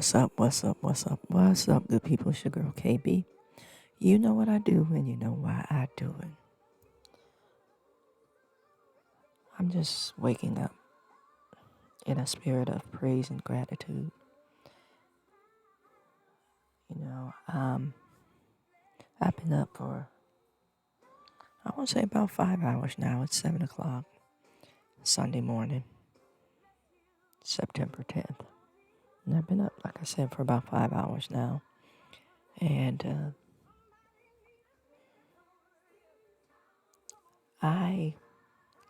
What's up? What's up? What's up? What's up, good people? It's your girl KB. You know what I do, and you know why I do it. I'm just waking up in a spirit of praise and gratitude. You know, I've been up for, I want to say about 5 hours now. It's 7 o'clock, Sunday morning, September 10th. And I've been up, like I said, for about 5 hours now. And I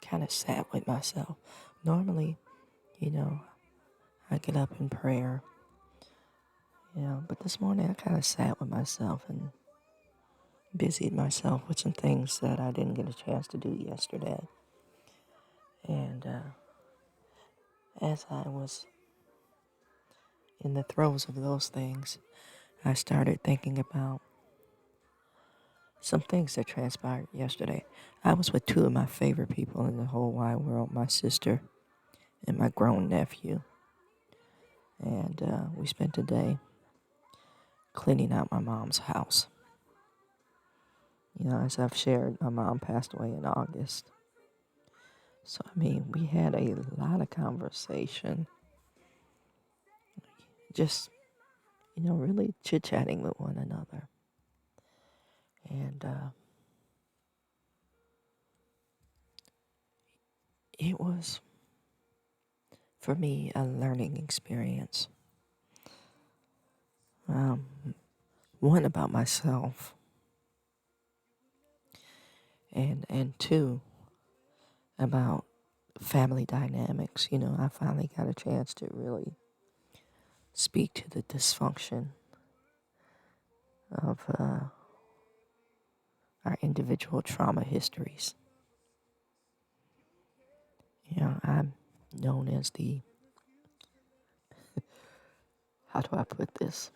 kind of sat with myself. Normally, you know, I get up in prayer. But this morning I kind of sat with myself and busied myself with some things that I didn't get a chance to do yesterday. And as I was in the throes of those things, I started thinking about some things that transpired yesterday. I was with two of my favorite people in the whole wide world, my sister and my grown nephew. And we spent the day cleaning out my mom's house. As I've shared, my mom passed away in August. So, we had a lot of conversation, just, really chit-chatting with one another. And it was, for me, a learning experience. One, about myself, and two, about family dynamics. I finally got a chance to really speak to the dysfunction of our individual trauma histories. I'm known as the, how do I put this?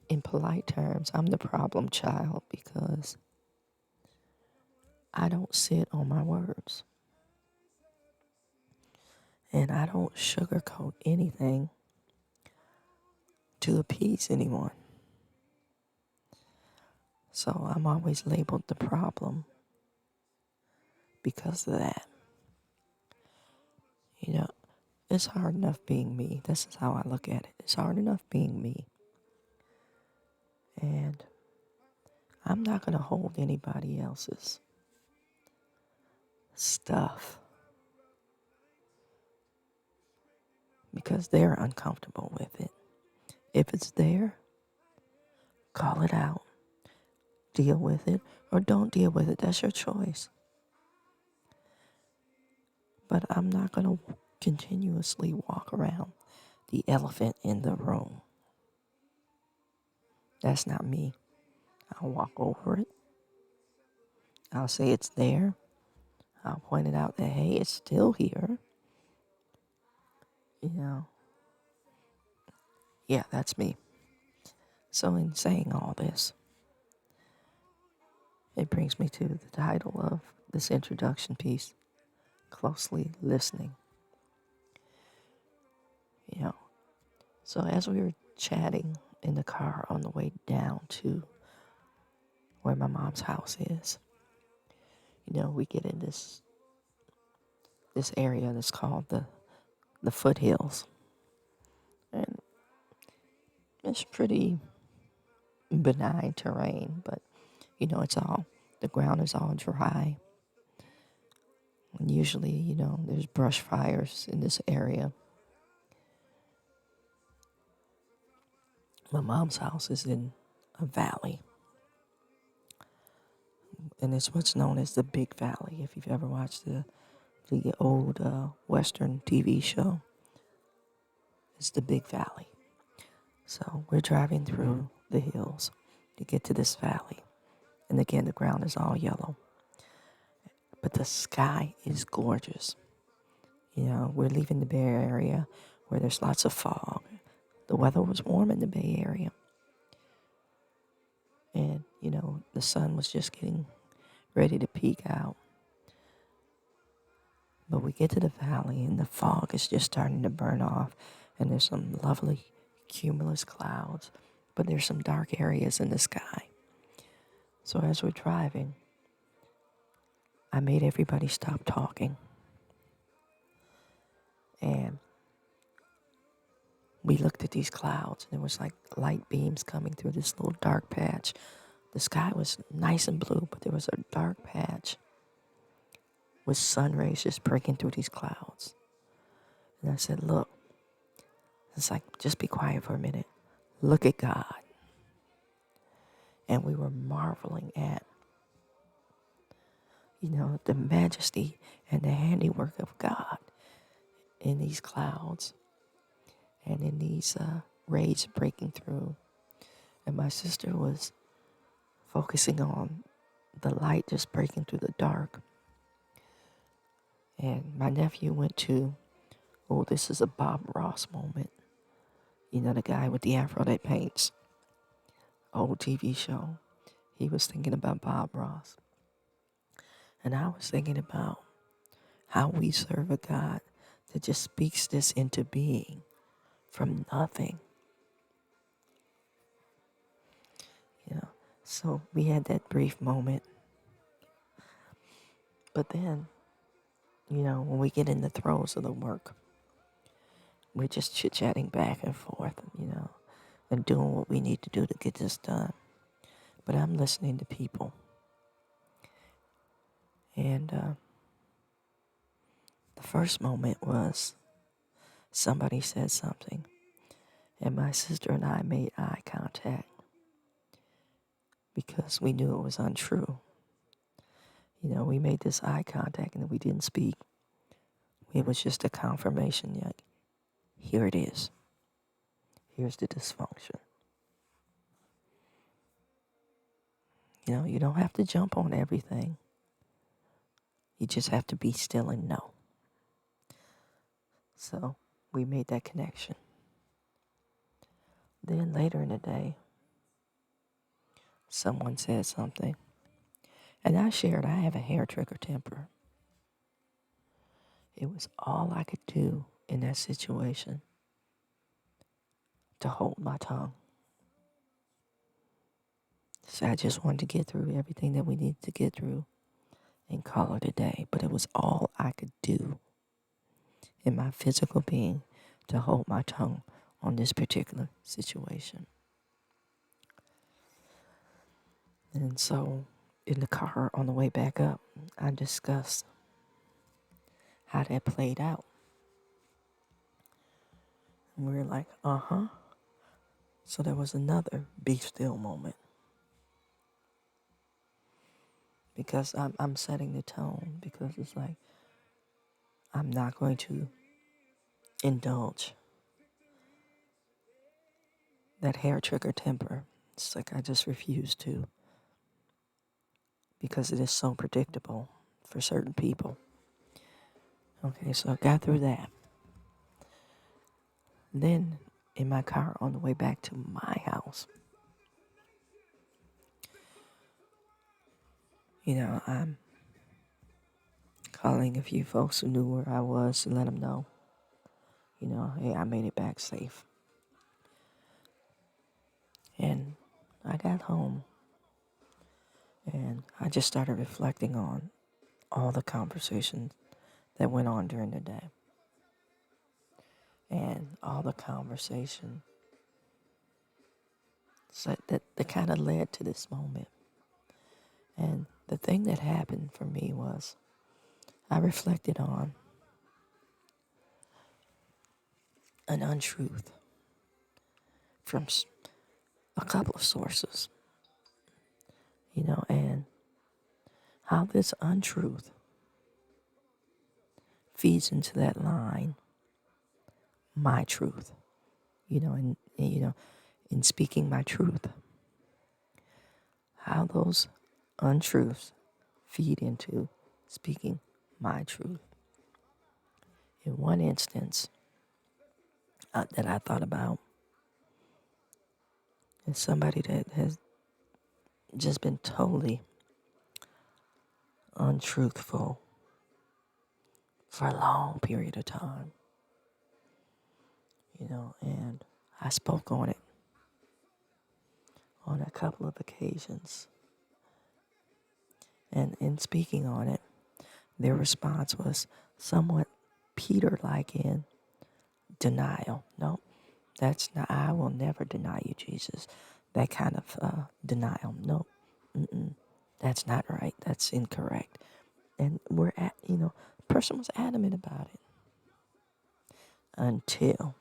In polite terms, I'm the problem child because I don't sit on my words. And I don't sugarcoat anything to appease anyone. So I'm always labeled the problem because of that. It's hard enough being me. This is how I look at it. It's hard enough being me. And I'm not going to hold anybody else's stuff because they're uncomfortable with it. If it's there, call it out, deal with it, or don't deal with it. That's your choice. But I'm not going to continuously walk around the elephant in the room. That's not me. I'll walk over it. I'll say it's there. I'll point it out that, hey, it's still here. Yeah, that's me. So in saying all this, it brings me to the title of this introduction piece, Closely Listening. So as we were chatting in the car on the way down to where my mom's house is, we get in this area that's called the foothills. And it's pretty benign terrain, but the ground is all dry. And usually, there's brush fires in this area. My mom's house is in a valley. And it's what's known as the Big Valley. If you've ever watched the old Western TV show, it's the Big Valley. So we're driving through the hills to get to this valley. And again, the ground is all yellow. But the sky is gorgeous. We're leaving the Bay Area where there's lots of fog. The weather was warm in the Bay Area. And, the sun was just getting ready to peek out. But we get to the valley and the fog is just starting to burn off. and there's some lovely cumulus clouds, but there's some dark areas in the sky. So as we're driving, I made everybody stop talking. And we looked at these clouds, and there was like light beams coming through this little dark patch. The sky was nice and blue, but there was a dark patch with sun rays just breaking through these clouds. And I said, look, it's like, just be quiet for a minute. Look at God. And we were marveling at, the majesty and the handiwork of God in these clouds and in these rays breaking through. And my sister was focusing on the light just breaking through the dark. And my nephew went to, oh, this is a Bob Ross moment. The guy with the afro that paints. Old TV show. He was thinking about Bob Ross. And I was thinking about how we serve a God that just speaks this into being from nothing. So we had that brief moment. But then, when we get in the throes of the work, we're just chit-chatting back and forth, and doing what we need to do to get this done. But I'm listening to people. And the first moment was somebody said something, and my sister and I made eye contact because we knew it was untrue. We made this eye contact and we didn't speak. It was just a confirmation, like, here it is. Here's the dysfunction. You don't have to jump on everything. You just have to be still and know. So we made that connection. Then later in the day, someone said something. And I shared I have a hair trigger temper. It was all I could do in that situation to hold my tongue. So I just wanted to get through everything that we needed to get through and call it a day. But it was all I could do in my physical being to hold my tongue on this particular situation. And so in the car on the way back up, I discussed how that played out. And we were like, So there was another be still moment. Because I'm setting the tone, because it's like, I'm not going to indulge that hair trigger temper. It's like I just refuse to, because it is so predictable for certain people. Okay, so I got through that. Then in my car on the way back to my house, I'm calling a few folks who knew where I was to let them know, hey, I made it back safe. And I got home and I just started reflecting on all the conversations that went on during the day. And all the conversation that kind of led to this moment. And the thing that happened for me was I reflected on an untruth from a couple of sources, and how this untruth feeds into that line, my truth, and in speaking my truth, how those untruths feed into speaking my truth. In one instance that I thought about is somebody that has just been totally untruthful for a long period of time. and I spoke on it on a couple of occasions. And in speaking on it, their response was somewhat Peter-like in denial. No, that's not, I will never deny you, Jesus. That kind of denial. No, that's not right. That's incorrect. And the person was adamant about it until,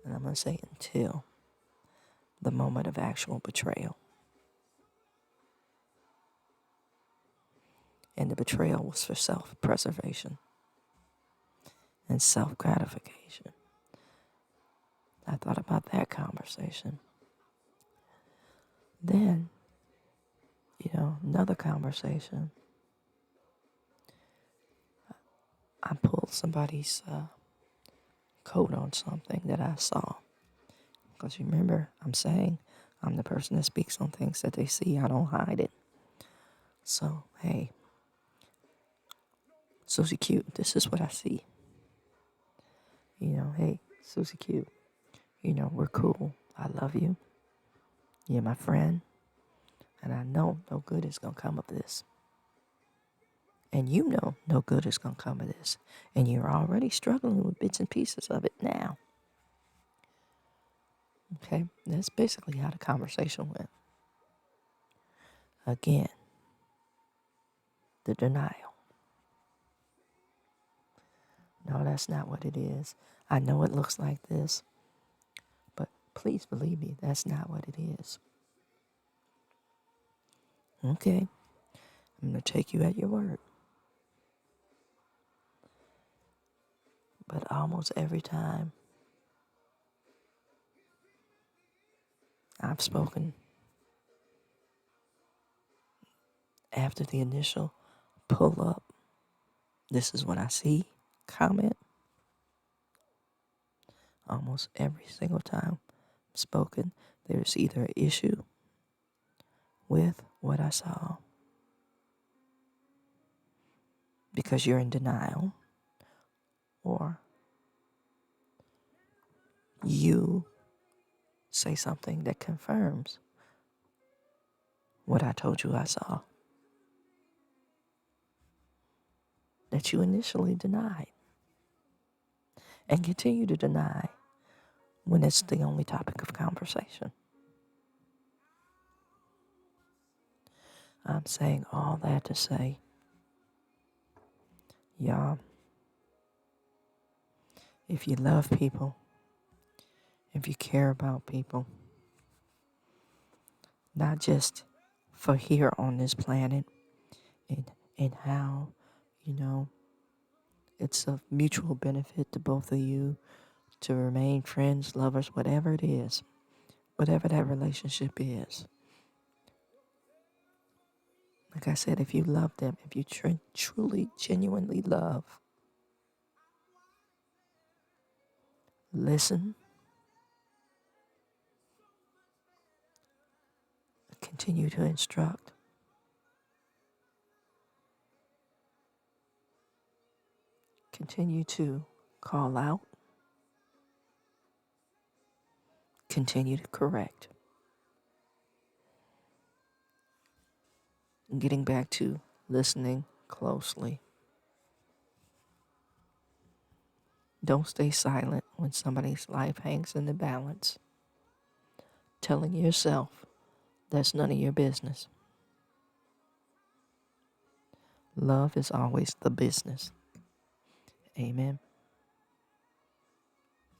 and I'm going to say until, the moment of actual betrayal. And the betrayal was for self-preservation and self-gratification. I thought about that conversation. Then, another conversation. I pulled somebody's coat on something that I saw. Because remember, I'm saying I'm the person that speaks on things that they see. I don't hide it. So, hey, Susie Q, this is what I see. Hey, Susie Q, we're cool. I love you. You're my friend. And I know no good is going to come of this. And no good is going to come of this. And you're already struggling with bits and pieces of it now. Okay? That's basically how the conversation went. Again, the denial. No, that's not what it is. I know it looks like this, but please believe me, that's not what it is. Okay, I'm going to take you at your word. But almost every time I've spoken after the initial pull up, this is what I see, comment, almost every single time spoken, there's either an issue with what I saw because you're in denial, or you say something that confirms what I told you I saw, that you initially denied and continue to deny when it's the only topic of conversation. I'm saying all that to say, y'all, if you love people, if you care about people, not just for here on this planet and how, it's of mutual benefit to both of you to remain friends, lovers, whatever it is, whatever that relationship is. Like I said, if you love them, if you truly, genuinely love, listen, continue to instruct, continue to call out, continue to correct. And getting back to listening closely. Don't stay silent when somebody's life hangs in the balance. Telling yourself that's none of your business. Love is always the business. Amen.